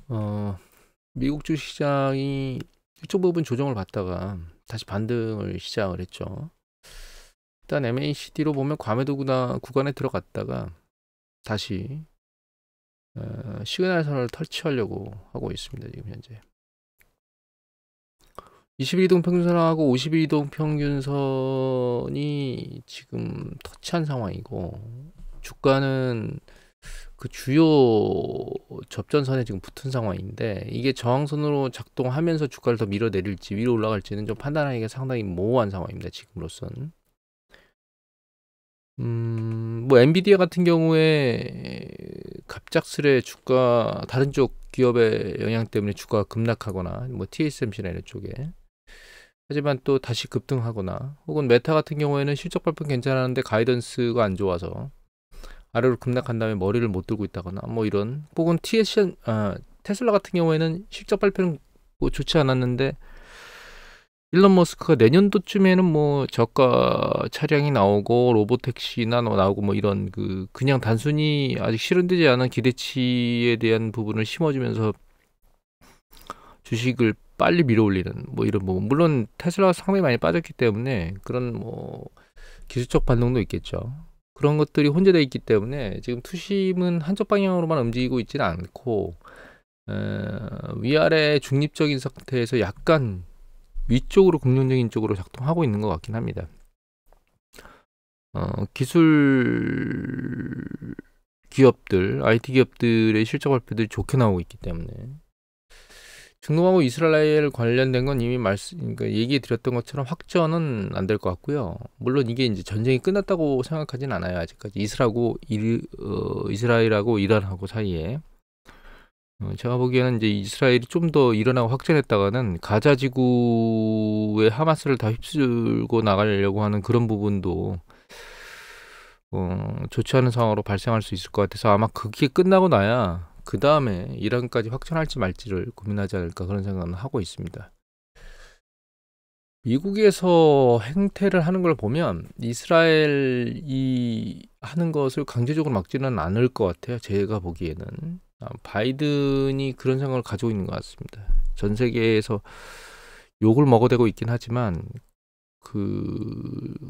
어, 미국 주식시장이 일정 부분 조정을 받다가 다시 반등을 시작을 했죠. 일단 MACD로 보면 과매도 구간에 들어갔다가 다시 시그널 선을 터치하려고 하고 있습니다. 지금 현재 21이동 평균선하고 52이동 평균선이 지금 터치한 상황이고, 주가는 그 주요 접전선에 지금 붙은 상황인데, 이게 저항선으로 작동하면서 주가를 더 밀어내릴지 위로 올라갈지는 좀 판단하기가 상당히 모호한 상황입니다. 지금으로선. 뭐 엔비디아 같은 경우에 갑작스레 주가 다른 쪽 기업의 영향 때문에 주가가 급락하거나, 뭐 TSMC나 이런 쪽에, 하지만 또 다시 급등하거나, 혹은 메타 같은 경우에는 실적 발표 괜찮았는데 가이던스가 안 좋아서 아래로 급락한 다음에 머리를 못 들고 있다거나, 뭐 이런, 혹은 테슬라 같은 경우에는 실적 발표는 뭐 좋지 않았는데 일론 머스크가 내년도쯤에는 뭐 저가 차량이 나오고 로보택시나 나오고 뭐 이런 그냥 단순히 아직 실현되지 않은 기대치에 대한 부분을 심어주면서 주식을 빨리 밀어올리는 뭐 이런 부분, 물론 테슬라가 상당히 많이 빠졌기 때문에 그런 뭐 기술적 반동도 있겠죠. 그런 것들이 혼재되어 있기 때문에 지금 투심은 한쪽 방향으로만 움직이고 있지는 않고, 위아래 중립적인 상태에서 약간 위쪽으로 긍정적인 쪽으로 작동하고 있는 것 같긴 합니다. 기술 기업들, IT 기업들의 실적 발표들이 좋게 나오고 있기 때문에, 중동하고 이스라엘 관련된 건 이미 그러니까 얘기해 드렸던 것처럼 확전은 안 될 것 같고요. 물론 이게 이제 전쟁이 끝났다고 생각하진 않아요. 아직까지 이스라엘하고 이란하고 사이에, 제가 보기에는 이제 이스라엘이 좀 더 일어나고 확전했다가는 가자 지구에 하마스를 다 휩쓸고 나가려고 하는 그런 부분도 좋지 않은 상황으로 발생할 수 있을 것 같아서, 아마 그게 끝나고 나야 그 다음에 이란까지 확전할지 말지를 고민하지 않을까, 그런 생각은 하고 있습니다. 미국에서 행태를 하는 걸 보면 이스라엘이 하는 것을 강제적으로 막지는 않을 것 같아요. 제가 보기에는 바이든이 그런 생각을 가지고 있는 것 같습니다. 전 세계에서 욕을 먹어대고 있긴 하지만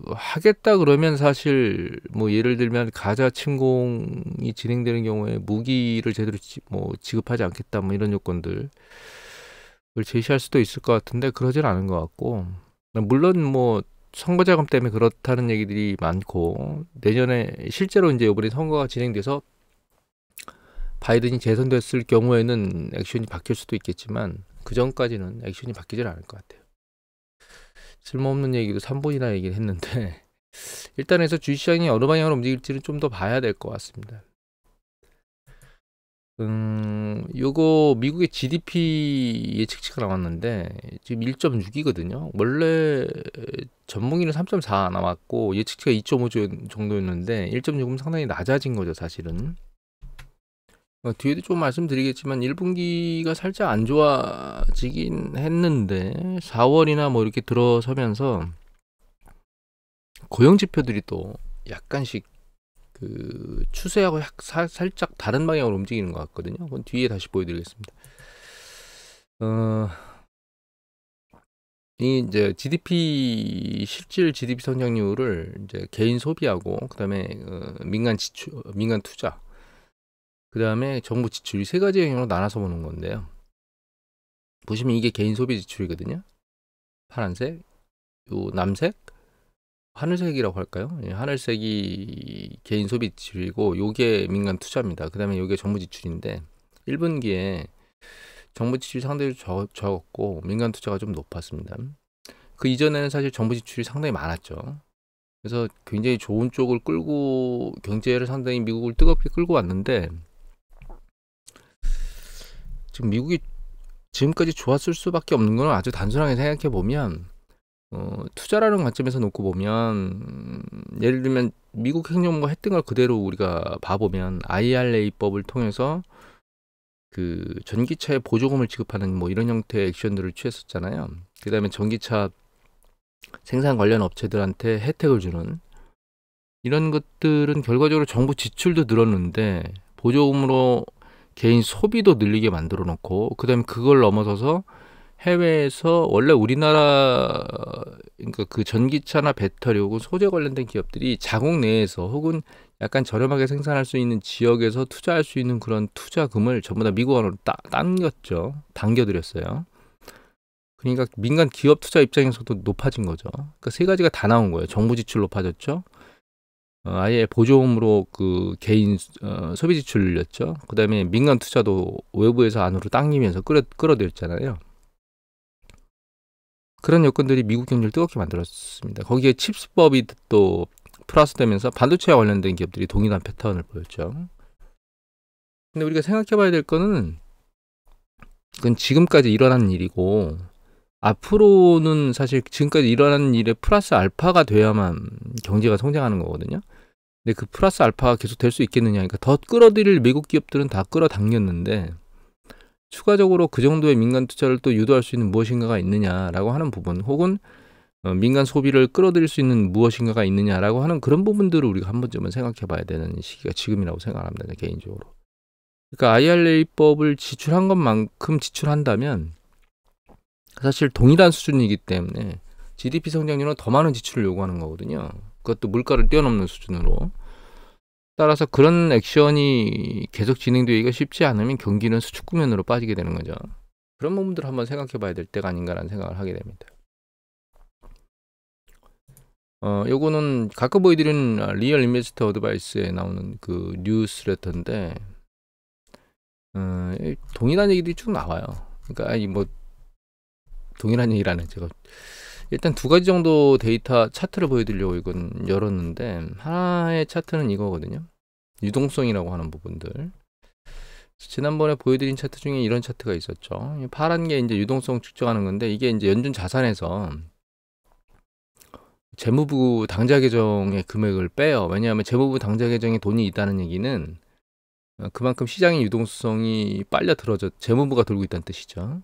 하겠다 그러면 사실 뭐 예를 들면 가자 침공이 진행되는 경우에 무기를 제대로 지급하지 않겠다, 뭐 이런 요건들을 제시할 수도 있을 것 같은데 그러진 않은 것 같고, 물론 뭐 선거 자금 때문에 그렇다는 얘기들이 많고, 내년에 실제로 이제 이번에 선거가 진행돼서 바이든이 재선됐을 경우에는 액션이 바뀔 수도 있겠지만, 그 전까지는 액션이 바뀌질 않을 것 같아요. 쓸모없는 얘기도 3분이나 얘기를 했는데 일단 해서 주식시장이 어느 방향으로 움직일지는 좀 더 봐야 될 것 같습니다. 요거 미국의 GDP 예측치가 나왔는데 지금 1.6이거든요. 원래 전문기는 3.4 나왔고 예측치가 2.5 정도였는데 1.6은 상당히 낮아진 거죠, 사실은. 뒤에도 좀 말씀드리겠지만 1분기가 살짝 안 좋아지긴 했는데 4월이나 뭐 이렇게 들어서면서 고용 지표들이 또 약간씩 추세하고 살짝 다른 방향으로 움직이는 것 같거든요. 그건 뒤에 다시 보여드리겠습니다. 이 이제 GDP 실질 GDP 성장률을 이제 개인 소비하고 그다음에 민간 지출, 민간 투자, 그다음에 정부 지출, 이 세 가지 영역으로 나눠서 보는 건데요. 보시면 이게 개인 소비 지출이거든요. 파란색, 요 남색, 하늘색이라고 할까요? 예, 하늘색이 개인 소비 지출이고 요게 민간 투자입니다. 그다음에 요게 정부 지출인데 1분기에 정부 지출이 상당히 적었고 민간 투자가 좀 높았습니다. 그 이전에는 사실 정부 지출이 상당히 많았죠. 그래서 굉장히 좋은 쪽을 끌고 경제를 상당히 미국을 뜨겁게 끌고 왔는데, 지금 미국이 지금까지 좋았을 수밖에 없는 건 아주 단순하게 생각해 보면, 투자라는 관점에서 놓고 보면, 예를 들면 미국 행정부가 했던 걸 그대로 우리가 봐보면 IRA법을 통해서 전기차에 보조금을 지급하는 뭐 이런 형태의 액션들을 취했었잖아요. 그 다음에 전기차 생산 관련 업체들한테 혜택을 주는 이런 것들은 결과적으로 정부 지출도 늘었는데 보조금으로 개인 소비도 늘리게 만들어 놓고, 그다음에 그걸 넘어서서 해외에서 원래 우리나라, 그러니까 그 전기차나 배터리 혹은 소재 관련된 기업들이 자국 내에서 혹은 약간 저렴하게 생산할 수 있는 지역에서 투자할 수 있는 그런 투자금을 전부 다 미국으로 당겼죠. 당겨드렸어요. 그러니까 민간 기업 투자 입장에서도 높아진 거죠. 그러니까 세 가지가 다 나온 거예요. 정부 지출 높아졌죠. 아예 보조금으로 그 개인 소비 지출 늘렸죠. 그다음에 민간 투자도 외부에서 안으로 당기면서 끌어들였잖아요. 그런 여건들이 미국 경제를 뜨겁게 만들었습니다. 거기에 칩스법이 또 플러스되면서 반도체와 관련된 기업들이 동일한 패턴을 보였죠. 근데 우리가 생각해봐야 될 거는, 그건 지금까지 일어난 일이고 앞으로는 사실 지금까지 일어난 일에 플러스 알파가 돼야만 경제가 성장하는 거거든요. 근데 그 플러스 알파가 계속 될 수 있겠느냐, 그러니까 더 끌어들일 미국 기업들은 다 끌어당겼는데 추가적으로 그 정도의 민간 투자를 또 유도할 수 있는 무엇인가가 있느냐라고 하는 부분, 혹은 민간 소비를 끌어들일 수 있는 무엇인가가 있느냐라고 하는 그런 부분들을 우리가 한 번쯤은 생각해 봐야 되는 시기가 지금이라고 생각합니다, 개인적으로. 그러니까 IRA법을 지출한 것만큼 지출한다면 사실 동일한 수준이기 때문에 GDP 성장률은 더 많은 지출을 요구하는 거거든요. 그것도 물가를 뛰어넘는 수준으로. 따라서 그런 액션이 계속 진행되기가 쉽지 않으면 경기는 수축 국면으로 빠지게 되는 거죠. 그런 부분들을 한번 생각해 봐야 될 때가 아닌가라는 생각을 하게 됩니다. 요거는 가끔 보여드리는 리얼 인베스터 어드바이스에 나오는 그 뉴스레터인데, 동일한 얘기들이 쭉 나와요. 그러니까 아니 뭐 동일한 얘기라는, 제가 일단 두 가지 정도 데이터 차트를 보여드리려고 이건 열었는데, 하나의 차트는 이거거든요. 유동성이라고 하는 부분들. 지난번에 보여드린 차트 중에 이런 차트가 있었죠. 파란 게 이제 유동성 측정하는 건데, 이게 이제 연준 자산에서 재무부 당좌 계정의 금액을 빼요. 왜냐하면 재무부 당좌 계정에 돈이 있다는 얘기는 그만큼 시장의 유동성이 빨려 들어져, 재무부가 들고 있다는 뜻이죠.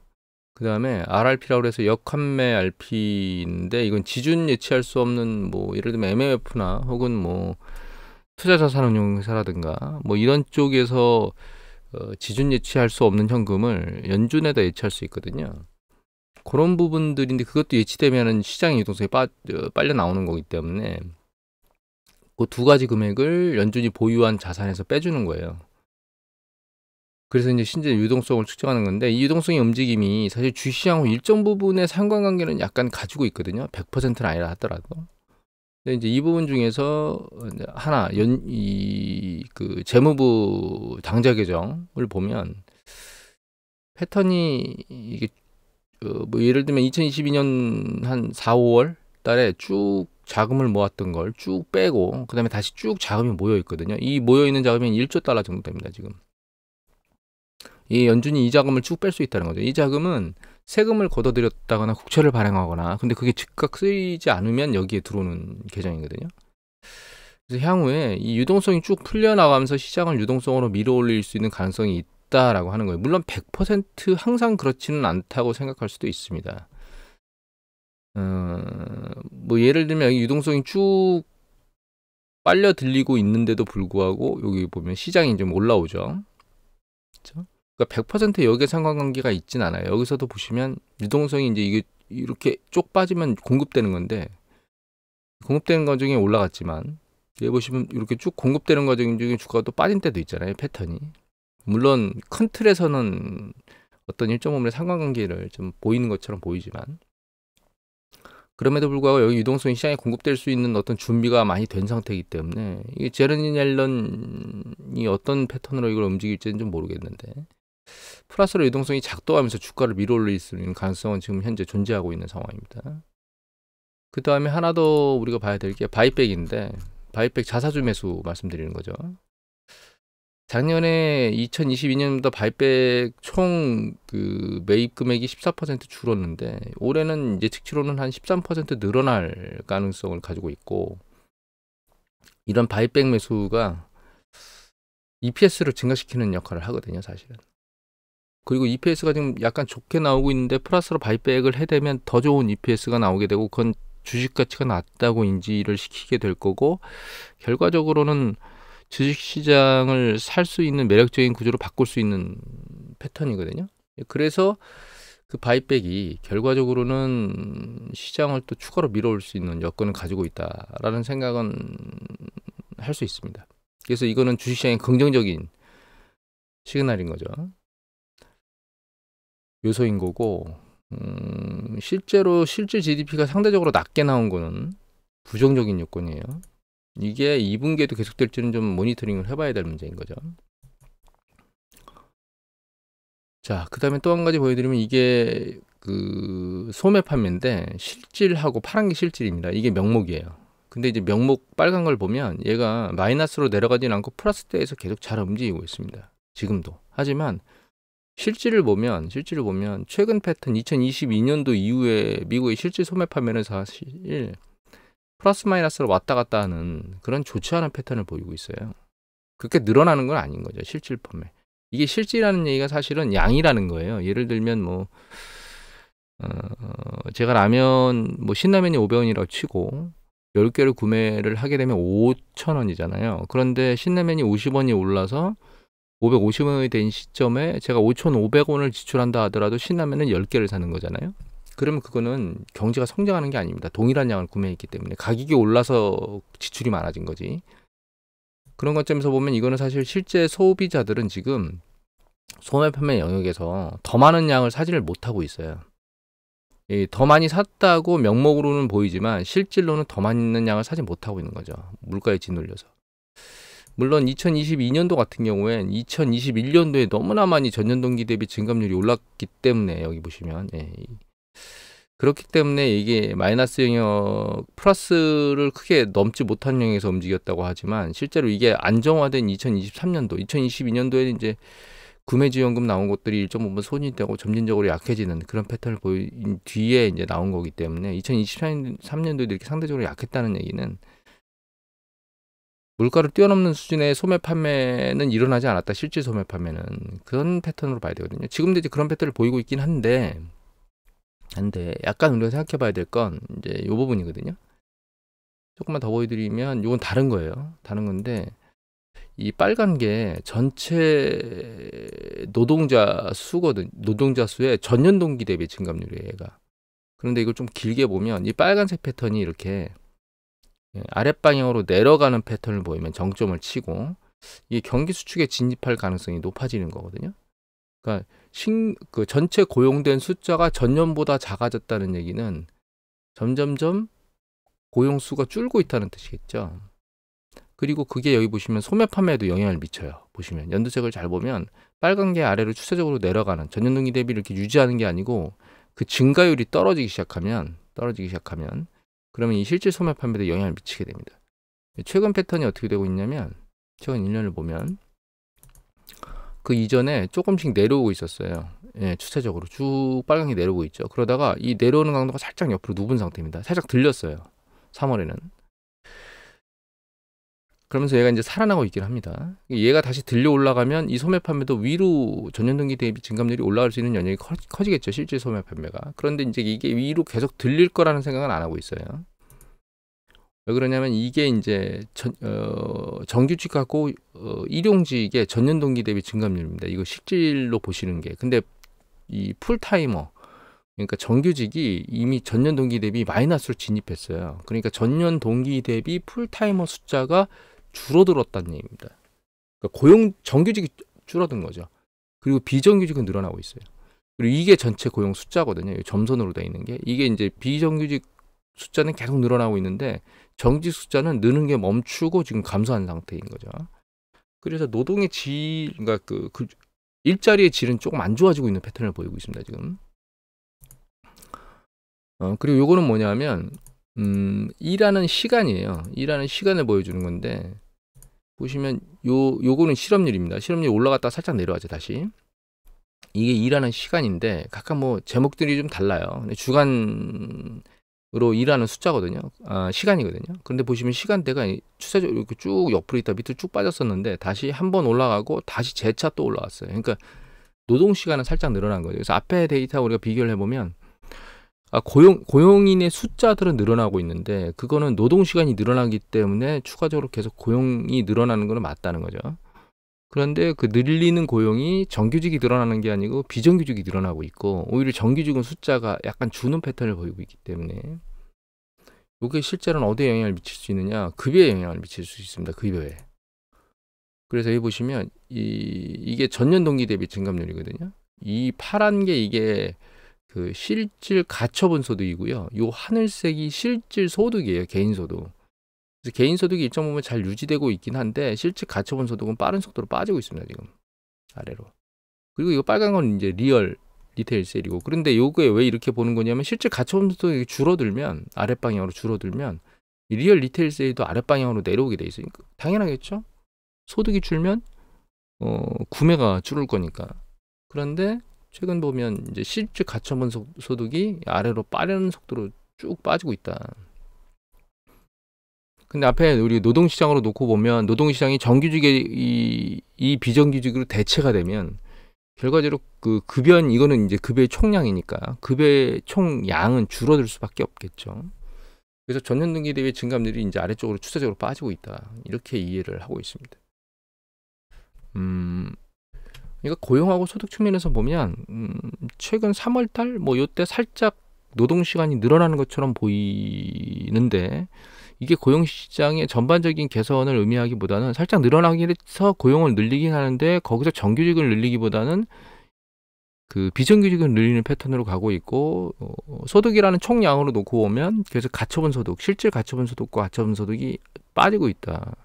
그 다음에 RRP라고 해서 역환매 RP인데, 이건 지준 예치할 수 없는, 뭐 예를 들면 MMF나 혹은 뭐 투자자산운용회사라든가 뭐 이런 쪽에서 지준 예치할 수 없는 현금을 연준에다 예치할 수 있거든요. 그런 부분들인데, 그것도 예치되면은 시장의 유동성이 빨려 나오는 거기 때문에 그 두 가지 금액을 연준이 보유한 자산에서 빼주는 거예요. 그래서 이제 실제 유동성을 측정하는 건데, 이 유동성의 움직임이 사실 주시장하고 일정 부분의 상관관계는 약간 가지고 있거든요. 100%는 아니라 하더라도. 근데 이제 이 부분 중에서 하나, 그 재무부 당좌 계정을 보면 패턴이 이게 뭐 예를 들면 2022년 한 4, 5월 달에 쭉 자금을 모았던 걸 쭉 빼고 그다음에 다시 쭉 자금이 모여 있거든요. 이 모여 있는 자금이 1조 달러 정도 됩니다, 지금. 이 연준이 이 자금을 쭉 뺄 수 있다는 거죠. 이 자금은 세금을 걷어들였다거나 국채를 발행하거나, 근데 그게 즉각 쓰이지 않으면 여기에 들어오는 계정이거든요. 그래서 향후에 이 유동성이 쭉 풀려나가면서 시장을 유동성으로 밀어올릴 수 있는 가능성이 있다라고 하는 거예요. 물론 100% 항상 그렇지는 않다고 생각할 수도 있습니다. 뭐 예를 들면 여기 유동성이 쭉 빨려 들리고 있는데도 불구하고 여기 보면 시장이 좀 올라오죠. 그렇죠? 그러니까 100% 여기에 상관관계가 있진 않아요. 여기서도 보시면 유동성이 이제 이게 이렇게 쪽 빠지면 공급되는 건데, 공급되는 과정이 올라갔지만 여기 보시면 이렇게 쭉 공급되는 과정 중에 주가가 또 빠진 때도 있잖아요, 패턴이. 물론 큰 틀에서는 어떤 일정 부분의 상관관계를 좀 보이는 것처럼 보이지만, 그럼에도 불구하고 여기 유동성이 시장에 공급될 수 있는 어떤 준비가 많이 된 상태이기 때문에, 이게 제레니 옐런이 어떤 패턴으로 이걸 움직일지는 좀 모르겠는데, 플러스로 유동성이 작동하면서 주가를 밀어올릴 수 있는 가능성은 지금 현재 존재하고 있는 상황입니다. 그 다음에 하나 더 우리가 봐야 될 게 바이백인데, 바이백 자사주 매수 말씀드리는 거죠. 작년에 2022년보다 바이백 총 그 매입 금액이 14% 줄었는데, 올해는 예측치로는 한 13% 늘어날 가능성을 가지고 있고, 이런 바이백 매수가 EPS를 증가시키는 역할을 하거든요, 사실은. 그리고 EPS가 지금 약간 좋게 나오고 있는데, 플러스로 바이백을 해대면 더 좋은 EPS가 나오게 되고, 그건 주식 가치가 낮다고 인지를 시키게 될 거고, 결과적으로는 주식시장을 살 수 있는 매력적인 구조로 바꿀 수 있는 패턴이거든요. 그래서 그 바이백이 결과적으로는 시장을 또 추가로 밀어올 수 있는 여건을 가지고 있다라는 생각은 할 수 있습니다. 그래서 이거는 주식시장의 긍정적인 시그널인 거죠. 요소인 거고, 실제로 실질 GDP가 상대적으로 낮게 나온 거는 부정적인 요건이에요. 이게 2분기에도 계속될지는 좀 모니터링을 해봐야 될 문제인 거죠. 자, 그 다음에 또 한 가지 보여드리면 이게 그 소매 판매인데 실질하고 파란 게 실질입니다. 이게 명목이에요. 근데 이제 명목 빨간 걸 보면 얘가 마이너스로 내려가진 않고 플러스대에서 계속 잘 움직이고 있습니다. 지금도. 하지만 실질을 보면 최근 패턴 2022년도 이후에 미국의 실질 소매 판매는 사실 플러스 마이너스로 왔다 갔다 하는 그런 좋지 않은 패턴을 보이고 있어요. 그렇게 늘어나는 건 아닌 거죠. 실질 판매. 이게 실질이라는 얘기가 사실은 양이라는 거예요. 예를 들면 뭐 제가 라면 뭐 신라면이 500원이라고 치고 10개를 구매를 하게 되면 5,000원이잖아요. 그런데 신라면이 50원이 올라서 550원이 된 시점에 제가 5,500원을 지출한다 하더라도 신라면은 10개를 사는 거잖아요. 그러면 그거는 경제가 성장하는 게 아닙니다. 동일한 양을 구매했기 때문에 가격이 올라서 지출이 많아진 거지. 그런 관점에서 보면 이거는 사실 실제 소비자들은 지금 소매 판매 영역에서 더 많은 양을 사지를 못하고 있어요. 더 많이 샀다고 명목으로는 보이지만 실질로는 더 많은 양을 사지 못하고 있는 거죠. 물가에 짓눌려서. 물론 2022년도 같은 경우엔 2021년도에 너무나 많이 전년 동기 대비 증감률이 올랐기 때문에 여기 보시면 그렇기 때문에 이게 마이너스 영역 플러스를 크게 넘지 못한 영역에서 움직였다고 하지만 실제로 이게 안정화된 2023년도 2022년도에는 이제 구매지원금 나온 것들이 일정 부분 손익되고 점진적으로 약해지는 그런 패턴을 보인 뒤에 이제 나온 거기 때문에 2023년도에 이렇게 상대적으로 약했다는 얘기는 물가를 뛰어넘는 수준의 소매 판매는 일어나지 않았다. 실질 소매 판매는 그런 패턴으로 봐야 되거든요. 지금도 이제 그런 패턴을 보이고 있긴 한데 약간 우리가 생각해 봐야 될 건 이제 이 부분이거든요. 조금만 더 보여드리면 이건 다른 거예요. 다른 건데 이 빨간 게 전체 노동자 수거든. 노동자 수의 전년 동기 대비 증감률이에요, 얘가. 그런데 이걸 좀 길게 보면 이 빨간색 패턴이 이렇게 아랫방향으로 내려가는 패턴을 보이면 정점을 치고 이게 경기 수축에 진입할 가능성이 높아지는 거거든요. 그러니까 그 전체 고용된 숫자가 전년보다 작아졌다는 얘기는 점점점 고용 수가 줄고 있다는 뜻이겠죠. 그리고 그게 여기 보시면 소매 판매에도 영향을 미쳐요. 보시면 연두색을 잘 보면 빨간 게 아래로 추세적으로 내려가는 전년 동기 대비 이렇게 유지하는 게 아니고 그 증가율이 떨어지기 시작하면 그러면 이 실질 소매 판매도 영향을 미치게 됩니다. 최근 패턴이 어떻게 되고 있냐면 최근 1년을 보면 그 이전에 조금씩 내려오고 있었어요. 추세적으로 쭉 빨간 게 내려오고 있죠. 그러다가 이 내려오는 강도가 살짝 옆으로 누분 상태입니다. 살짝 들렸어요. 3월에는. 그러면서 얘가 이제 살아나고 있긴 합니다. 얘가 다시 들려 올라가면 이 소매 판매도 위로 전년 동기 대비 증감률이 올라갈 수 있는 영역이 커지겠죠. 실질 소매 판매가. 그런데 이제 이게 위로 계속 들릴 거라는 생각은 안 하고 있어요. 왜 그러냐면 이게 이제 정규직하고 일용직의 전년 동기 대비 증감률입니다. 이거 실질로 보시는 게. 근데 이 풀타이머 그러니까 정규직이 이미 전년 동기 대비 마이너스로 진입했어요. 그러니까 전년 동기 대비 풀타이머 숫자가 줄어들었다는 얘기입니다. 그러니까 정규직이 줄어든 거죠. 그리고 비정규직은 늘어나고 있어요. 그리고 이게 전체 고용 숫자거든요. 점선으로 되어 있는 게. 이게 이제 비정규직 숫자는 계속 늘어나고 있는데 정규직 숫자는 느는 게 멈추고 지금 감소한 상태인 거죠. 그래서 노동의 질, 그러니까 그 일자리의 질은 조금 안 좋아지고 있는 패턴을 보이고 있습니다. 지금. 그리고 요거는 뭐냐면 일하는 시간이에요. 일하는 시간을 보여주는 건데 보시면 요거는 실업률입니다. 실업률이 올라갔다가 살짝 내려가죠. 다시. 이게 일하는 시간인데 각각 뭐 제목들이 좀 달라요. 근데 주간으로 일하는 숫자거든요. 시간이거든요. 그런데 보시면 시간대가 추세적으로 이렇게 쭉 옆으로 있다 밑으로 쭉 빠졌었는데 다시 한번 올라가고 다시 재차 또 올라왔어요. 그러니까 노동 시간은 살짝 늘어난 거죠. 그래서 앞에 데이터 우리가 비교를 해보면 고용인의 숫자들은 늘어나고 있는데 그거는 노동시간이 늘어나기 때문에 추가적으로 계속 고용이 늘어나는 거는 맞다는 거죠. 그런데 그 늘리는 고용이 정규직이 늘어나는 게 아니고 비정규직이 늘어나고 있고 오히려 정규직은 숫자가 약간 주는 패턴을 보이고 있기 때문에 이게 실제로는 어디에 영향을 미칠 수 있느냐? 급여에 영향을 미칠 수 있습니다. 급여에. 그래서 여기 보시면 이게 전년 동기 대비 증감률이거든요. 이 파란 게 이게 그 실질 가처분 소득이고요. 요 하늘색이 실질 소득이에요. 개인소득. 그래서 개인소득이 일정 부분 잘 유지되고 있긴 한데 실질 가처분 소득은 빠른 속도로 빠지고 있습니다. 지금 아래로. 그리고 이거 빨간 건 이제 리테일 셀이고 그런데 요게 왜 이렇게 보는 거냐면 실질 가처분 소득이 줄어들면 아랫방향으로 줄어들면 이 리얼 리테일 셀도 아랫방향으로 내려오게 돼 있어요. 당연하겠죠? 소득이 줄면 구매가 줄을 거니까. 그런데 최근 보면 이제 실질 가처분 소득이 아래로 빠른 속도로 쭉 빠지고 있다. 근데 앞에 우리 노동시장으로 놓고 보면 노동시장이 정규직의 이 비정규직으로 대체가 되면 결과적으로 그 급여는 이거는 이제 급여의 총량이니까 급여의 총량은 줄어들 수밖에 없겠죠. 그래서 전년 동기 대비 증감률이 이제 아래쪽으로 추세적으로 빠지고 있다. 이렇게 이해를 하고 있습니다. 그러니까 고용하고 소득 측면에서 보면 최근 3월달 뭐 요때 살짝 노동 시간이 늘어나는 것처럼 보이는데 이게 고용 시장의 전반적인 개선을 의미하기보다는 살짝 늘어나기 해서 고용을 늘리긴 하는데 거기서 정규직을 늘리기보다는 그 비정규직을 늘리는 패턴으로 가고 있고 소득이라는 총량으로 놓고 보면 그래서 가처분 소득, 실질 가처분 소득과 가처분 소득이 빠지고 있다.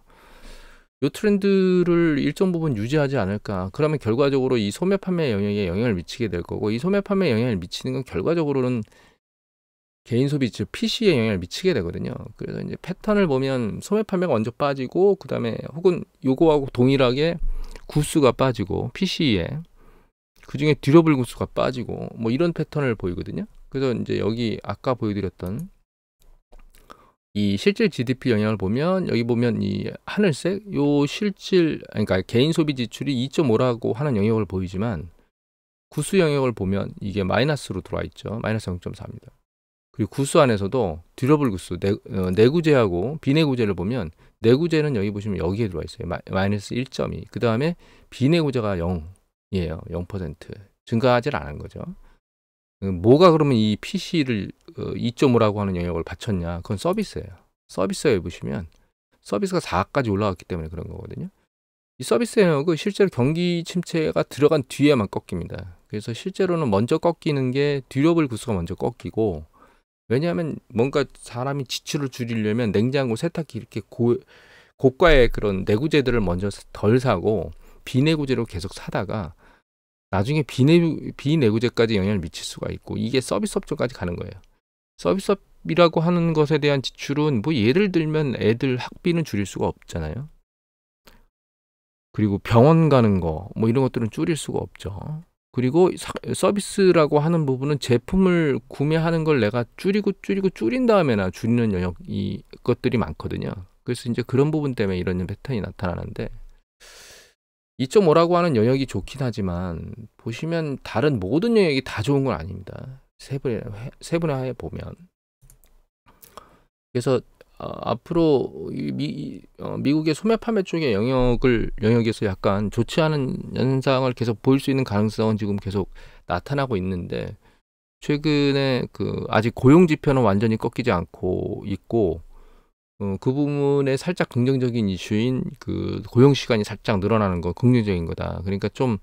이 트렌드를 일정 부분 유지하지 않을까. 그러면 결과적으로 이 소매 판매 영역에 영향을 미치게 될 거고 이 소매 판매 영향을 미치는 건 결과적으로는 개인 소비, 즉 PC에 영향을 미치게 되거든요. 그래서 이제 패턴을 보면 소매 판매가 먼저 빠지고 그 다음에 혹은 요거하고 동일하게 구수가 빠지고 PC에 그 중에 듀러블 구수가 빠지고 뭐 이런 패턴을 보이거든요. 그래서 이제 여기 아까 보여드렸던 이 실질 GDP 영향을 보면 여기 보면 이 하늘색 요 실질 그러니까 개인 소비 지출이 2.5라고 하는 영역을 보이지만 구수 영역을 보면 이게 마이너스로 들어와 있죠. 마이너스 0.4입니다. 그리고 구수 안에서도 듀러블 구수 내구재하고 비내구재를 보면 내구재는 여기 보시면 여기에 들어와 있어요. 마이너스 1.2. 그 다음에 비내구재가 0이에요. 0% 증가하지 않은 거죠. 뭐가 그러면 이 PC를 2.5라고 하는 영역을 받쳤냐? 그건 서비스예요. 서비스에 보시면 서비스가 4까지 올라갔기 때문에 그런 거거든요. 이 서비스 영역은 실제로 경기 침체가 들어간 뒤에만 꺾입니다. 그래서 실제로는 먼저 꺾이는 게 듀러블 구수가 먼저 꺾이고 왜냐하면 뭔가 사람이 지출을 줄이려면 냉장고, 세탁기 이렇게 고가의 그런 내구재들을 먼저 덜 사고 비내구재로 계속 사다가 나중에 비내구재까지 영향을 미칠 수가 있고 이게 서비스업종까지 가는 거예요. 서비스업이라고 하는 것에 대한 지출은 뭐 예를 들면 애들 학비는 줄일 수가 없잖아요. 그리고 병원 가는 거 뭐 이런 것들은 줄일 수가 없죠. 그리고 서비스라고 하는 부분은 제품을 구매하는 걸 내가 줄인 다음에나 줄이는 영역 것들이 많거든요. 그래서 이제 그런 부분 때문에 이런 패턴이 나타나는데 2.5라고 하는 영역이 좋긴 하지만 보시면 다른 모든 영역이 다 좋은 건 아닙니다. 세분화해 보면. 그래서 앞으로 미국의 소매 판매 쪽의 영역에서 약간 좋지 않은 현상을 계속 보일 수 있는 가능성은 지금 계속 나타나고 있는데 최근에 그 아직 고용 지표는 완전히 꺾이지 않고 있고 그 부분에 살짝 긍정적인 이슈인 그 고용 시간이 살짝 늘어나는 거 긍정적인 거다. 그러니까 좀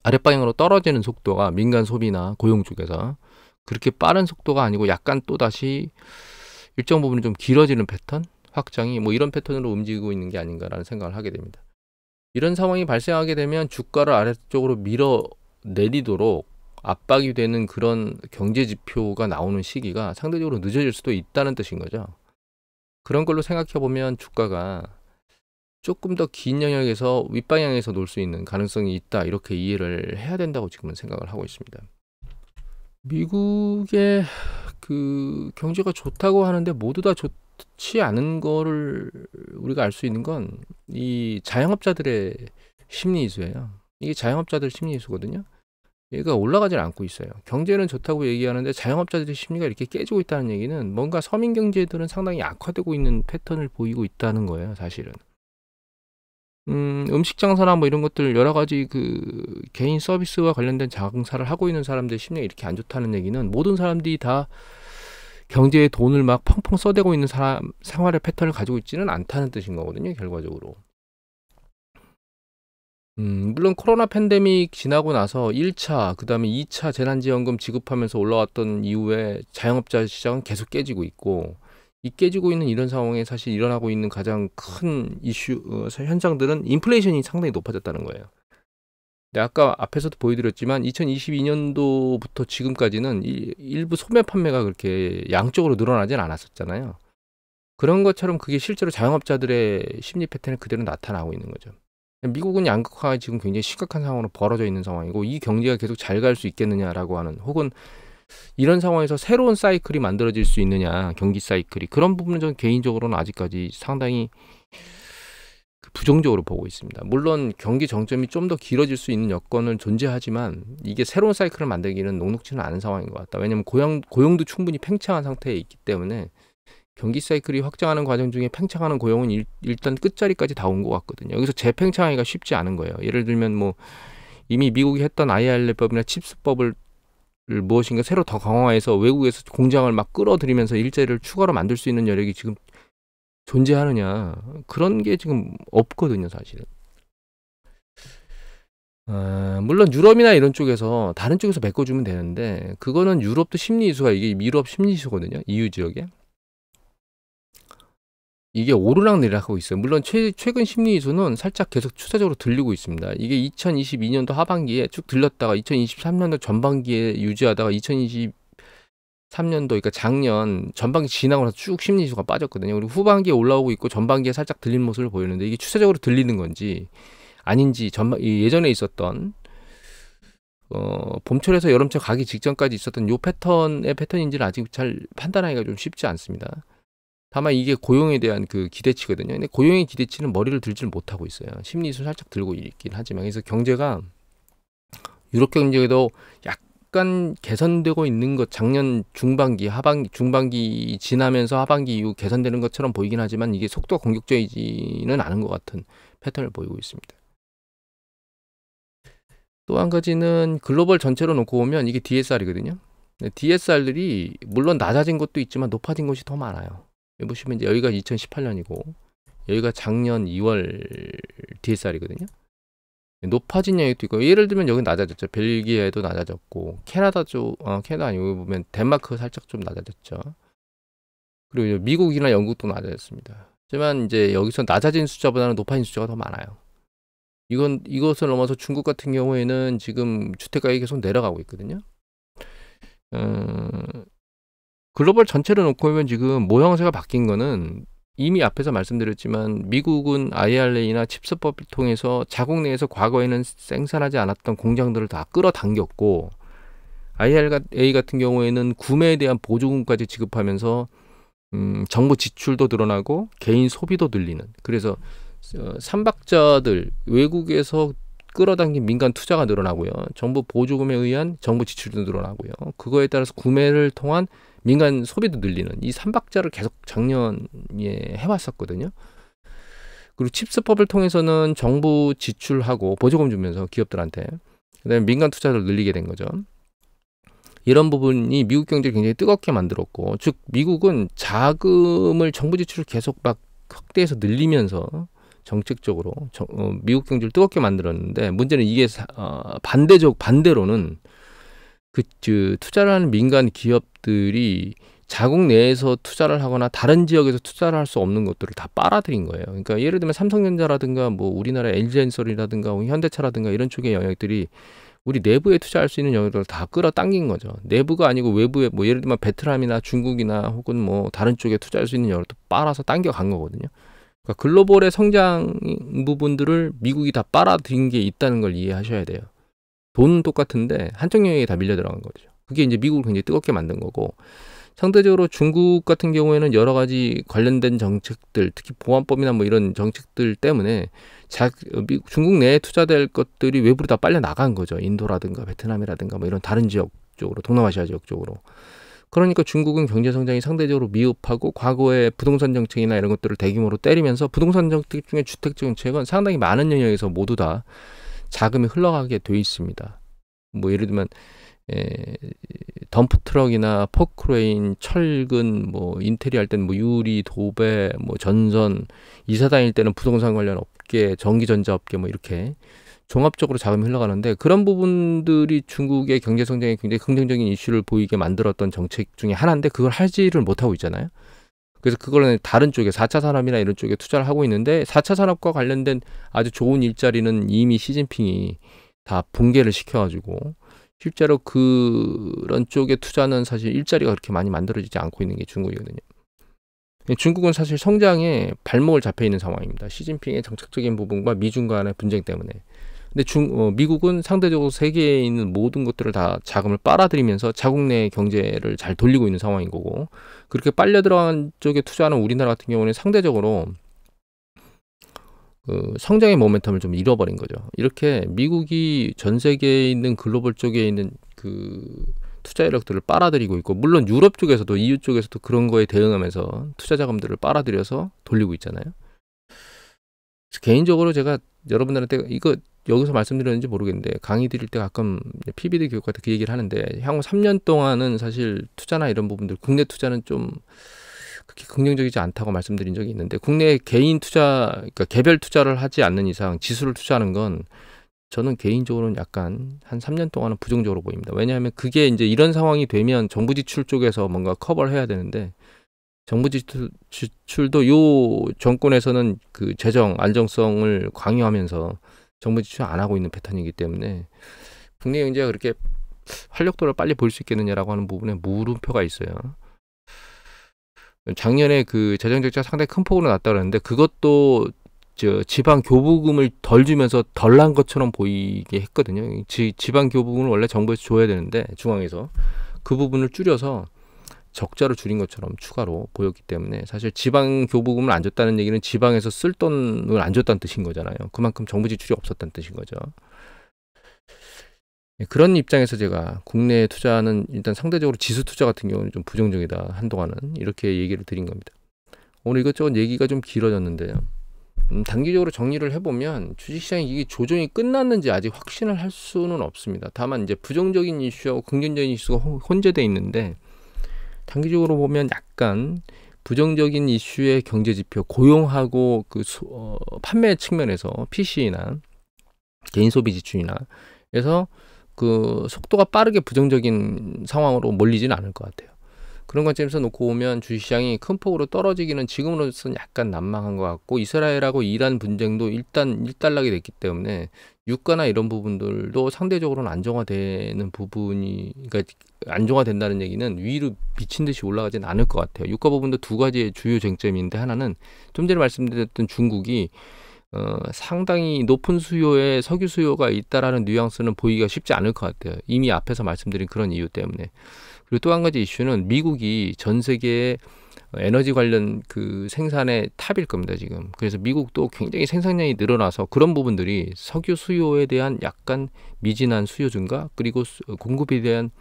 아랫방향으로 떨어지는 속도가 민간 소비나 고용 쪽에서 그렇게 빠른 속도가 아니고 약간 또 다시 일정 부분은 좀 길어지는 패턴 확장이 뭐 이런 패턴으로 움직이고 있는 게 아닌가라는 생각을 하게 됩니다. 이런 상황이 발생하게 되면 주가를 아래쪽으로 밀어내리도록 압박이 되는 그런 경제 지표가 나오는 시기가 상대적으로 늦어질 수도 있다는 뜻인 거죠. 그런 걸로 생각해 보면 주가가 조금 더 긴 영역에서 윗방향에서 놀 수 있는 가능성이 있다 이렇게 이해를 해야 된다고 지금은 생각을 하고 있습니다. 미국의 그 경제가 좋다고 하는데 모두 다 좋지 않은 거를 우리가 알 수 있는 건 이 자영업자들의 심리 이수예요. 이게 자영업자들 심리 이수거든요. 얘가 올라가질 않고 있어요. 경제는 좋다고 얘기하는데 자영업자들의 심리가 이렇게 깨지고 있다는 얘기는 뭔가 서민 경제들은 상당히 악화되고 있는 패턴을 보이고 있다는 거예요, 사실은. 음식 장사나 뭐 이런 것들 여러 가지 그 개인 서비스와 관련된 장사를 하고 있는 사람들의 심리가 이렇게 안 좋다는 얘기는 모든 사람들이 다 경제에 돈을 막 펑펑 써대고 있는 사람 생활의 패턴을 가지고 있지는 않다는 뜻인 거거든요, 결과적으로. 물론 코로나 팬데믹 지나고 나서 1차, 그다음에 2차 재난지원금 지급하면서 올라왔던 이후에 자영업자 시장은 계속 깨지고 있고, 이 깨지고 있는 이런 상황에 사실 일어나고 있는 가장 큰 현상들은 인플레이션이 상당히 높아졌다는 거예요. 근데 아까 앞에서도 보여드렸지만 2022년도부터 지금까지는 일부 소매 판매가 그렇게 양적으로 늘어나진 않았었잖아요. 그런 것처럼 그게 실제로 자영업자들의 심리 패턴이 그대로 나타나고 있는 거죠. 미국은 양극화가 지금 굉장히 심각한 상황으로 벌어져 있는 상황이고, 이 경제가 계속 잘 갈 수 있겠느냐라고 하는, 혹은 이런 상황에서 새로운 사이클이 만들어질 수 있느냐, 경기 사이클이, 그런 부분은 저는 개인적으로는 아직까지 상당히 부정적으로 보고 있습니다. 물론 경기 정점이 좀 더 길어질 수 있는 여건은 존재하지만 이게 새로운 사이클을 만들기는 녹록지는 않은 상황인 것 같다. 왜냐하면 고용도 충분히 팽창한 상태에 있기 때문에 경기 사이클이 확장하는 과정 중에 팽창하는 고용은 일단 끝자리까지 다 온 것 같거든요. 여기서 재팽창하기가 쉽지 않은 거예요. 예를 들면 뭐 이미 미국이 했던 IRA법이나 칩스법을 무엇인가 새로 더 강화해서 외국에서 공장을 막 끌어들이면서 일자리를 추가로 만들 수 있는 여력이 지금 존재하느냐, 그런 게 지금 없거든요, 사실은. 물론 유럽이나 이런 쪽에서 다른 쪽에서 메꿔주면 되는데, 그거는 유럽도 심리 이슈가, 이게 유럽 심리 이슈거든요, EU 지역에. 이게 오르락내리락하고 있어요. 물론 최근 심리 이슈는 살짝 계속 추세적으로 들리고 있습니다. 이게 2022년도 하반기에 쭉 들렸다가 2023년도 전반기에 유지하다가 2023년도, 그러니까 작년 전반기 지나고 나서 쭉 심리 이슈가 빠졌거든요. 그리고 후반기에 올라오고 있고 전반기에 살짝 들린 모습을 보이는데, 이게 추세적으로 들리는 건지 아닌지 예전에 있었던 봄철에서 여름철 가기 직전까지 있었던 요 패턴인지는 아직 잘 판단하기가 좀 쉽지 않습니다. 다만 이게 고용에 대한 그 기대치거든요. 근데 고용의 기대치는 머리를 들지를 못하고 있어요. 심리수 살짝 들고 있긴 하지만. 그래서 경제가 유럽 경제도 약간 개선되고 있는 것, 작년 중반기, 중반기 지나면서 하반기 이후 개선되는 것처럼 보이긴 하지만 이게 속도가 공격적이지는 않은 것 같은 패턴을 보이고 있습니다. 또 한 가지는 글로벌 전체로 놓고 보면 이게 DSR이거든요. DSR들이 물론 낮아진 것도 있지만 높아진 것이 더 많아요. 여기 보시면 이제 여기가 2018년이고 여기가 작년 2월 DSR이거든요. 높아진 영역도 있고, 예를 들면 여기 낮아졌죠. 벨기에도 낮아졌고, 캐나다 아니고 여기 보면 덴마크 살짝 좀 낮아졌죠. 그리고 미국이나 영국도 낮아졌습니다. 하지만 이제 여기서 낮아진 숫자보다는 높아진 숫자가 더 많아요. 이것을 넘어서 중국 같은 경우에는 지금 주택가격이 계속 내려가고 있거든요. 글로벌 전체를 놓고 보면 지금 모형새가 바뀐 거는 이미 앞에서 말씀드렸지만, 미국은 IRA나 칩스법을 통해서 자국 내에서 과거에는 생산하지 않았던 공장들을 다 끌어당겼고, IRA 같은 경우에는 구매에 대한 보조금까지 지급하면서 정부 지출도 늘어나고 개인 소비도 늘리는, 그래서 삼박자들, 외국에서 끌어당긴 민간 투자가 늘어나고요. 정부 보조금에 의한 정부 지출도 늘어나고요. 그거에 따라서 구매를 통한 민간 소비도 늘리는, 이 삼박자를 계속 작년에 해왔었거든요. 그리고 칩스법을 통해서는 정부 지출하고 보조금 주면서 기업들한테, 그다음에 민간 투자를 늘리게 된 거죠. 이런 부분이 미국 경제를 굉장히 뜨겁게 만들었고, 즉 미국은 자금을, 정부 지출을 계속 막 확대해서 늘리면서 정책적으로 미국 경제를 뜨겁게 만들었는데, 문제는 이게 반대로는 투자를 하는 민간 기업들이 자국 내에서 투자를 하거나 다른 지역에서 투자를 할 수 없는 것들을 다 빨아들인 거예요. 그러니까 예를 들면 삼성전자라든가 뭐 우리나라 LG엔솔이라든가 현대차라든가 이런 쪽의 영역들이 우리 내부에 투자할 수 있는 영역들을 다 끌어당긴 거죠. 내부가 아니고 외부에, 뭐 예를 들면 베트남이나 중국이나 혹은 뭐 다른 쪽에 투자할 수 있는 영역도 빨아서 당겨간 거거든요. 그러니까 글로벌의 성장 부분들을 미국이 다 빨아들인 게 있다는 걸 이해하셔야 돼요. 돈은 똑같은데 한쪽 영역에 다 밀려 들어간 거죠. 그게 이제 미국을 굉장히 뜨겁게 만든 거고, 상대적으로 중국 같은 경우에는 여러 가지 관련된 정책들, 특히 보안법이나 뭐 이런 정책들 때문에 중국 내에 투자될 것들이 외부로 다 빨려 나간 거죠. 인도라든가 베트남이라든가 뭐 이런 다른 지역 쪽으로, 동남아시아 지역 쪽으로. 그러니까 중국은 경제 성장이 상대적으로 미흡하고 과거에 부동산 정책이나 이런 것들을 대규모로 때리면서 부동산 정책 중에 주택 정책은 상당히 많은 영역에서 모두 다 자금이 흘러가게 돼 있습니다. 뭐 예를 들면 덤프트럭이나 포크레인, 철근, 뭐 인테리어 할 때는 뭐 유리, 도배, 뭐 전선, 이사 다닐 때는 부동산 관련 업계, 전기전자 업계 뭐 이렇게 종합적으로 자금이 흘러가는데, 그런 부분들이 중국의 경제 성장에 굉장히 긍정적인 이슈를 보이게 만들었던 정책 중에 하나인데 그걸 하지를 못하고 있잖아요. 그래서 그거는 다른 쪽에 4차 산업이나 이런 쪽에 투자를 하고 있는데, 4차 산업과 관련된 아주 좋은 일자리는 이미 시진핑이 다 붕괴를 시켜가지고 실제로 그런 쪽에 투자는 사실 일자리가 그렇게 많이 만들어지지 않고 있는 게 중국이거든요. 중국은 사실 성장에 발목을 잡혀 있는 상황입니다. 시진핑의 정책적인 부분과 미중 간의 분쟁 때문에. 근데 미국은 상대적으로 세계에 있는 모든 것들을 다 자금을 빨아들이면서 자국 내 경제를 잘 돌리고 있는 상황인 거고, 그렇게 빨려 들어간 쪽에 투자하는 우리나라 같은 경우는 상대적으로 성장의 모멘텀을 좀 잃어버린 거죠. 이렇게 미국이 전 세계에 있는 글로벌 쪽에 있는 그 투자 인력들을 빨아들이고 있고, 물론 유럽 쪽에서도, EU 쪽에서도 그런 거에 대응하면서 투자 자금들을 빨아들여서 돌리고 있잖아요. 개인적으로 제가 여러분들한테 이거 여기서 말씀드렸는지 모르겠는데, 강의 드릴 때 가끔 PBD 교육과 그 얘기를 하는데, 향후 3년 동안은 사실 투자나 이런 부분들, 국내 투자는 좀 그렇게 긍정적이지 않다고 말씀드린 적이 있는데, 국내 개인 투자, 그러니까 개별 투자를 하지 않는 이상 지수를 투자하는 건 저는 개인적으로는 약간 한 3년 동안은 부정적으로 보입니다. 왜냐하면 그게 이제 이런 상황이 되면 정부 지출 쪽에서 뭔가 커버를 해야 되는데, 정부 지출도 요 정권에서는 그 재정 안정성을 강요하면서 정부 지출 안 하고 있는 패턴이기 때문에 국내 경제가 그렇게 활력도를 빨리 볼 수 있겠느냐라고 하는 부분에 물음표가 있어요. 작년에 그 재정 적자 상당히 큰 폭으로 났다 그러는데, 그것도 지방 교부금을 덜 주면서 덜 난 것처럼 보이게 했거든요. 지방 교부금을 원래 정부에서 줘야 되는데 중앙에서 그 부분을 줄여서 적자로 줄인 것처럼 추가로 보였기 때문에, 사실 지방 교부금을 안 줬다는 얘기는 지방에서 쓸 돈을 안 줬다는 뜻인 거잖아요. 그만큼 정부 지출이 없었다는 뜻인 거죠. 그런 입장에서 제가 국내 투자는 일단 상대적으로 지수 투자 같은 경우는 좀 부정적이다, 한동안은 이렇게 얘기를 드린 겁니다. 오늘 이것저것 얘기가 좀 길어졌는데요. 단기적으로 정리를 해보면 주식시장이 이게 조정이 끝났는지 아직 확신을 할 수는 없습니다. 다만 이제 부정적인 이슈하고 긍정적인 이슈가 혼재되어 있는데, 단기적으로 보면 약간 부정적인 이슈의 경제지표, 고용하고 그 판매 측면에서 PC나 개인 소비 지출이나 해서 그 속도가 빠르게 부정적인 상황으로 몰리지는 않을 것 같아요. 그런 관점에서 놓고 보면 주식시장이 큰 폭으로 떨어지기는 지금으로서는 약간 난망한 것 같고, 이스라엘하고 이란 분쟁도 일단 일단락이 됐기 때문에 유가나 이런 부분들도 상대적으로는 안정화되는 부분이, 그러니까 안정화된다는 얘기는 위로 미친 듯이 올라가지는 않을 것 같아요. 유가 부분도 두 가지의 주요 쟁점인데, 하나는 좀 전에 말씀드렸던 중국이 상당히 높은 수요에 석유 수요가 있다라는 뉘앙스는 보이기가 쉽지 않을 것 같아요. 이미 앞에서 말씀드린 그런 이유 때문에. 그리고 또 한 가지 이슈는 미국이 전 세계의 에너지 관련 그 생산의 탑일 겁니다, 지금. 그래서 미국도 굉장히 생산량이 늘어나서 그런 부분들이 석유 수요에 대한 약간 미진한 수요 증가, 그리고 공급에 대한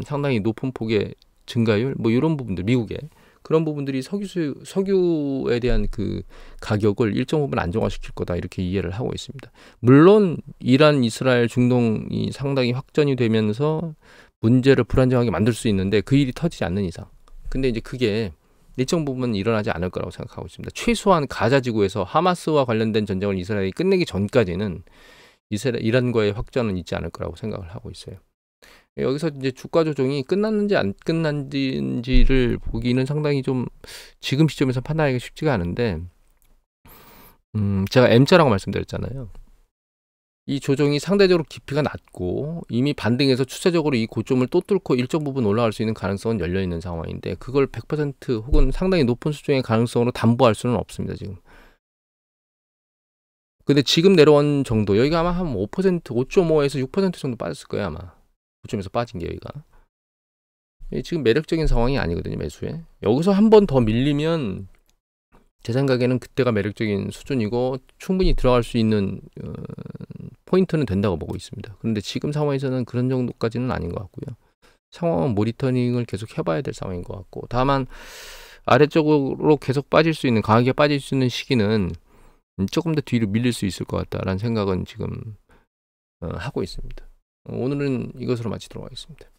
상당히 높은 폭의 증가율, 뭐 이런 부분들, 미국의 그런 부분들이 석유에 대한 그 가격을 일정 부분 안정화시킬 거다, 이렇게 이해를 하고 있습니다. 물론 이란, 이스라엘, 중동이 상당히 확전이 되면서 문제를 불안정하게 만들 수 있는데, 그 일이 터지지 않는 이상. 근데 이제 그게 일정 부분 일어나지 않을 거라고 생각하고 있습니다. 최소한 가자 지구에서 하마스와 관련된 전쟁을 이스라엘이 끝내기 전까지는 이란과의 확전은 있지 않을 거라고 생각을 하고 있어요. 여기서 이제 주가 조정이 끝났는지 안 끝났는지를 보기는 상당히 좀 지금 시점에서 판단하기가 쉽지가 않은데, 제가 M자라고 말씀드렸잖아요. 이 조정이 상대적으로 깊이가 낮고 이미 반등해서 추세적으로 이 고점을 또 뚫고 일정 부분 올라갈 수 있는 가능성은 열려 있는 상황인데, 그걸 100% 혹은 상당히 높은 수준의 가능성으로 담보할 수는 없습니다, 지금. 근데 지금 내려온 정도, 여기가 아마 한 5%, 5.5에서 6% 정도 빠졌을 거예요, 아마. 고점에서 빠진 게 여기가. 지금 매력적인 상황이 아니거든요, 매수에. 여기서 한 번 더 밀리면 제 생각에는 그때가 매력적인 수준이고 충분히 들어갈 수 있는 포인트는 된다고 보고 있습니다. 그런데 지금 상황에서는 그런 정도까지는 아닌 것 같고요. 상황은 모니터링을 계속 해봐야 될 상황인 것 같고, 다만 아래쪽으로 계속 빠질 수 있는, 강하게 빠질 수 있는 시기는 조금 더 뒤로 밀릴 수 있을 것 같다라는 생각은 지금 하고 있습니다. 오늘은 이것으로 마치도록 하겠습니다.